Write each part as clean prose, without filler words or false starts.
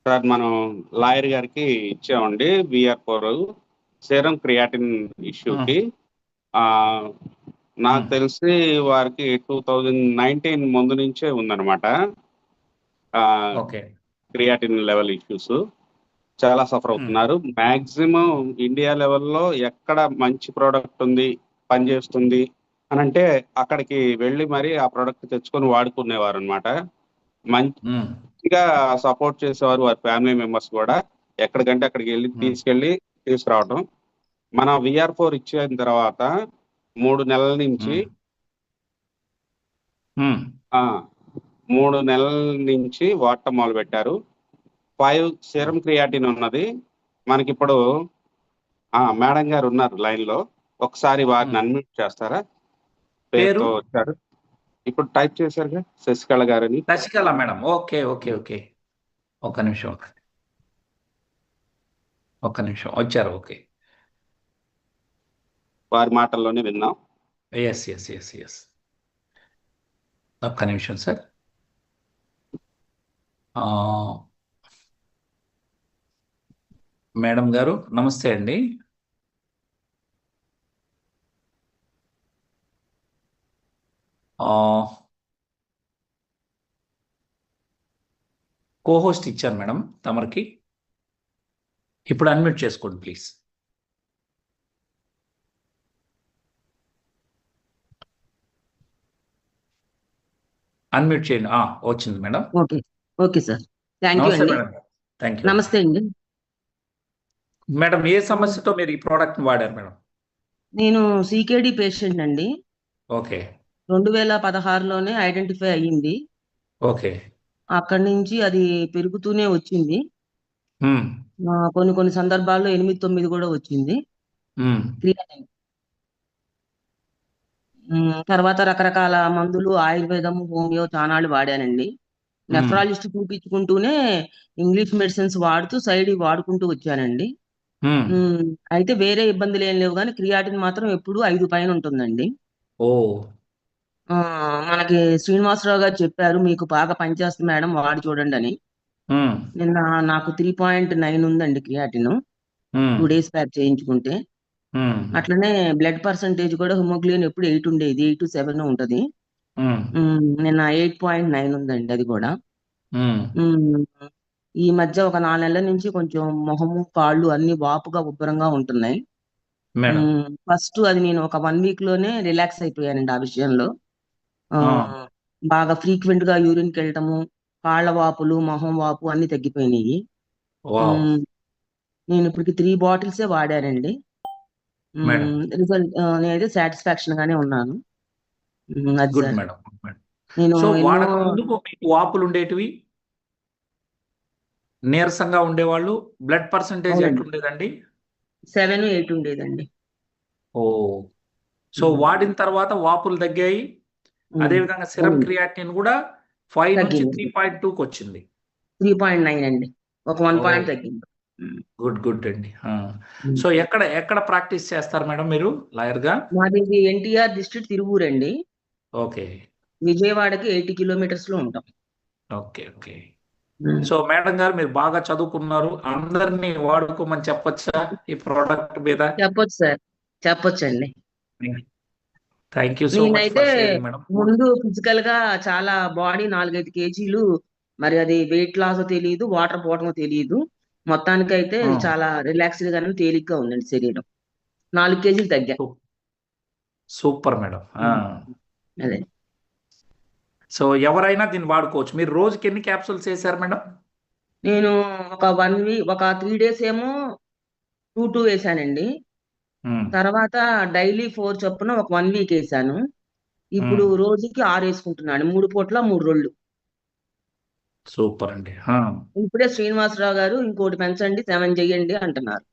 Sir మనం lawyer గారికి ఇచ్చామండి VR4 సీరం క్రియాటిన్ ఇష్యూకి. ఆ, నాకు తెలిసి వారికి 2019 ముందు నుంచే ఉందన్నమాట. ఓకే క్రియాటిన్ లెవెల్ ఇష్యూస్ చాలా సఫర్ అవుతున్నారు. మాక్సిమం ఇండియా లెవెల్లో ఎక్కడ మంచి ప్రోడక్ట్ ఉంది, పనిచేస్తుంది అని అంటే అక్కడికి వెళ్ళి మరి ఆ ప్రోడక్ట్ తెచ్చుకొని వాడుకునేవారు అనమాట. మంచిగా సపోర్ట్ చేసేవారు వారి ఫ్యామిలీ మెంబర్స్ కూడా. ఎక్కడికంటే అక్కడికి వెళ్ళి తీసుకురావడం. మన VR4 ఇచ్చిన తర్వాత 3 నెలల నుంచి 3 నెలల నుంచి వాడటం మొదలు పెట్టారు. 5 సీరం క్రియాటిన్ ఉన్నది మనకి ఇప్పుడు. మేడం గారు ఉన్నారు లైన్ లో, ఒకసారి వారిని అన్మ్యూట్ చేస్తారా? పేరుతో వచ్చారు, ఇప్పుడు టైప్ చేశారుగా, శశికళ గారని. Sasikala madam. Okay okay okay, ఒక్క నిమిషం వచ్చారు. ఓకే, వారి మాటల్లోనే విన్నాం. ఎస్ ఎస్ ఎస్ ఎస్, ఒక్క నిమిషం సార్. మేడం గారు నమస్తే అండి. కోహోస్ట్ ఇచ్చాను మేడం తమరికి. ఇప్పుడు అన్మ్యూట్ చేసుకోండి ప్లీజ్. అన్మ్యూట్ చేయండి. వచ్చింది madam. Okay okay sir, thank you అండి. Thank you. నమస్తే అండి. మేడం ఏ సమస్యతో మీరు ఈ ప్రోడక్ట్ వాడారు మేడం? నేను CKD పేషెంట్ అండి. ఓకే 2016లోనే ఐడెంటిఫై అయ్యింది. ఓకే, అక్కడి నుంచి అది పెరుగుతూనే వచ్చింది. కొన్ని సందర్భాల్లో 8-9 కూడా వచ్చింది క్రియాటిన్. తర్వాత రకరకాల మందులు, ఆయుర్వేదం, హోమియో చానాళ్ళు వాడానండి. నెఫ్రాలజిస్ట్ చూపించుకుంటూనే ఇంగ్లీష్ మెడిసిన్స్ వాడుతూ సైడ్ వాడుకుంటూ వచ్చానండి. అయితే వేరే ఇబ్బందులు ఏం లేవు, కానీ క్రియాటిన్ మాత్రం ఎప్పుడు 5 పైన ఉంటుందండి. మనకి శ్రీనివాసరావు గారు చెప్పారు, మీకు బాగా పనిచేస్తుంది మేడం, వాడి చూడండి అని. నిన్న నాకు 3.9 ఉందండి క్రియాటిన్, 2 days బ్యాక్ చేయించుకుంటే. అట్లనే బ్లడ్ పర్సంటేజ్ కూడా, హిమోగ్లోబిన్ ఎప్పుడు 8 ఉండేది, 8 to 7 ఉంటది. నిన్న 8.9 ఉందండి అది కూడా. ఈ మధ్య ఒక 4 నెలల నుంచి కొంచెం మొహము, కాళ్ళు అన్ని వాపుగా ఉబ్బరంగా ఉంటున్నాయి. ఫస్ట్ అది నేను ఒక 1 week లోనే రిలాక్స్ అయిపోయానండి ఆ విషయంలో. బాగా ఫ్రీక్వెంట్ గా యూరిన్కి వెళ్ళటము, కాళ్ళ వాపులు, మొహం వాపు అన్ని తగ్గిపోయినాయి. నేను ఇప్పటికి 3 bottles వాడానండి. రిజల్ట్ నేనైతే సాటిస్ఫాక్షన్ గానే ఉన్నాను. అది గుడ్ సార్. మేడం. నేను సో వాడక ముందు మీకు వాపులు ఉండేటివి, నీరసంగా ఉండేవాళ్ళు, బ్లడ్ పర్సంటేజ్ ఎట్లుండేదండి? 7-8 ఉండేదండి. సో వాడిన తర్వాత వాపులు తగ్గాయి. అదే విధంగా సిరప్ క్రియాటిన్ కూడా 5 నుంచి 3.2కి వచ్చింది. 3.9 అండి, ఒక 1 point తగ్గింది. గుడ్ అండి. సో ఎక్కడ ప్రాక్టీస్ చేస్తారు మేడం మీరు లాయర్ గా? మాది ఎన్టీఆర్ డిస్ట్రిక్ట్, తిరువూరు అండి. ఓకే, విజయవాడకి 80 kilometers లో ఉంటాం. Okay okay. సో మేడం గారు మీరు బాగా చదువుకున్నారు, అందరినీ వాడుకోమని చెప్పొచ్చా ఈ ప్రోడక్ట్ మీద? చెప్పొచ్చు సార్, చెప్పొచ్చండి. థ్యాంక్ యూ సో మచ్ నేనైతే ఫర్ షేరింగ్ మేడం. ముందు ఫిజికల్ గా చాలా బాడీ 4-5 kgs, మరి అది వెయిట్ లాస్ తెలియదు, వాటర్ పోవటం తెలియదు. మొత్తానికైతే చాలా రిలాక్స్డ్ గానే తేలిగ్గా ఉందండి శరీరం. 4 kgs తగ్గా. Super madam. అదే. సో ఎవరైనా దీన్ని వాడుకోవచ్చు. మీరు రోజుకి ఎన్ని క్యాప్సూల్స్ వేసారు మేడం? నేను ఒక 1 week, ఒక 3 days ఏమో 2 వేసానండి. తర్వాత డైలీ 4 చొప్పున ఒక 1 week వేసాను. ఇప్పుడు రోజుకి 6 వేసుకుంటున్నాను, 3 పూట్ల 3 రోజులు. సూపర్ అండి. ఇప్పుడే శ్రీనివాసరావు గారు ఇంకోటి పెంచండి, 7 చెయ్యండి అంటున్నారు.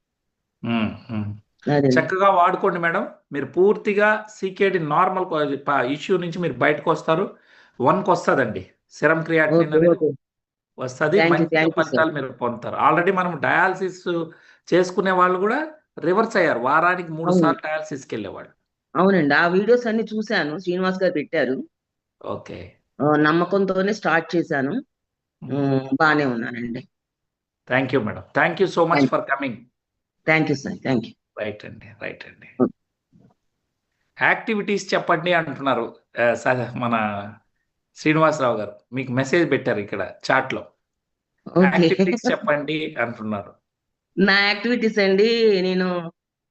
చక్కగా వాడుకోండి మేడం. మీరు పూర్తిగా CKD నార్మల్ ఇష్యూ నుంచి మీరు బయటకు వస్తారు. 1కి వస్తుందండి సిరం క్రియాటిన్ అనేది వస్తుంది. మంచి ఫలితాలు మీరు పొందుతారు. ఆల్రెడీ మనం డయాలసిస్ చేసుకునే వాళ్ళు కూడా రివర్స్ అయ్యారు. వారానికి 3 సార్లు డయాలసిస్కి వెళ్ళేవాళ్ళు. అవునండి, ఆ వీడియోస్ అన్ని చూశాను, శ్రీనివాస్ గారు పెట్టారు. ఓకే, నమ్మకంతోనే స్టార్ట్ చేశాను. బానే ఉన్నానండి. Thank you madam. Thank you so much for coming. Thank you sir, thank you. Right అండి. యాక్టివిటీస్ చెప్పండి అంటున్నారు మన శ్రీనివాసరావు గారు. మీకు మెసేజ్ పెట్టారు ఇక్కడ చాట్ లో. యాక్టివిటీస్ చెప్పండి అంటున్నారు. నా యాక్టివిటీస్ అండి, నేను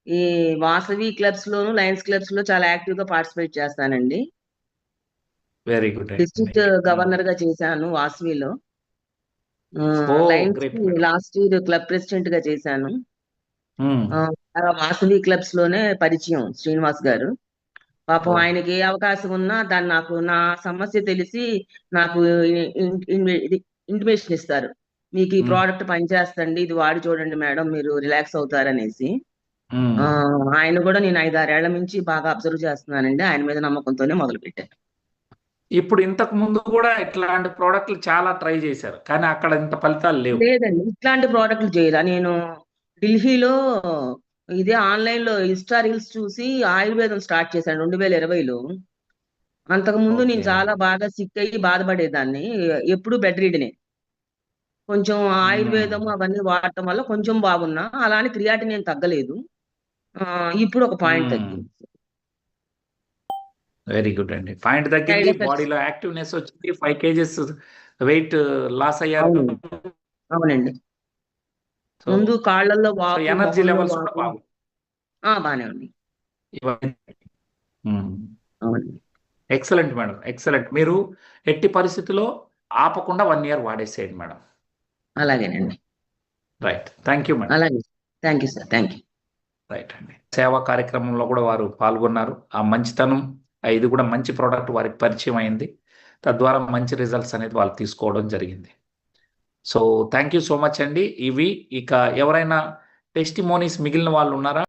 ఈ వాసవి క్లబ్స్ లోను లయన్స్ క్లబ్స్ లో చాలా యాక్టివ్ గా పార్టిసిపేట్ చేస్తానండి. Very good. డిస్ట్రిక్ట్ గవర్నర్ గా చేశాను వాసవిలో. Lions last year club president గా చేశాను. వాసవి క్లబ్స్ లోనే పరిచయం శ్రీనివాస్ గారు. పాపం ఆయనకి ఏ అవకాశం ఉన్నా దాన్ని నాకు నా సమస్య తెలిసి నాకు ఇంటిమేషన్ ఇస్తారు. మీకు ఈ ప్రోడక్ట్ పనిచేస్తండి, ఇది వాడి చూడండి మేడం, మీరు రిలాక్స్ అవుతారనేసి. ఆయన కూడా నేను 5-6 ఏళ్ల నుంచి బాగా అబ్జర్వ్ చేస్తున్నానండి. ఆయన మీద నమ్మకంతోనే మొదలు పెట్టాను. ఇప్పుడు ఇంతకు ముందు కూడా ఇట్లాంటి ప్రోడక్ట్లు చాలా ట్రై చేశారు, కానీ అక్కడ ఇంత ఫలితాలు లేవు. లేదండి, ఇట్లాంటి ప్రోడక్ట్లు చేయాల. నేను ఢిల్లీలో ఇదే ఆన్లైన్ లో ఇన్స్టా రీల్స్ చూసి ఆయుర్వేదం స్టార్ట్ చేశాను 2020లో. అంతకు ముందు నేను చాలా బాగా సిక్ అయ్యి బాధపడేదాన్ని, ఎప్పుడు బెడ్ రీడ్నే. కొంచెం ఆయుర్వేదం అవన్నీ వాడటం వల్ల కొంచెం బాగున్నా, అలానే క్రియాటిన్ నేను తగ్గలేదు. ఇప్పుడు ఒక పాయింట్ తగ్గింది. వెరీ గుడ్ అండి. పాయింట్ తగ్గింది, బాడీలో యాక్టివ్నెస్ వచ్చింది, 5 kgs వెయిట్ లాస్ అయ్యారు. అవునండి. ముందు కాళ్ళల్లో ఎనర్జీ లెవెల్స్ బానే ఉంది. Excellent madam, excellent. మీరు ఎట్టి పరిస్థితుల్లో ఆపకుండా 1 year వాడేసేయండి మేడం. అలాగేనండి. Right, thank you madam. అలాగే, thank you sir, thank you. Right అండి. సేవా కార్యక్రమంలో కూడా వారు పాల్గొన్నారు. ఆ మంచితనం, ఇది కూడా మంచి ప్రోడక్ట్ వారికి పరిచయం అయింది. తద్వారా మంచి రిజల్ట్స్ అనేది వాళ్ళు తీసుకోవడం జరిగింది. So thank you so much అండి. ఇవి ఇక ఎవరైనా టెస్టిమోనీస్ మిగిలిన వాళ్ళు ఉన్నారా?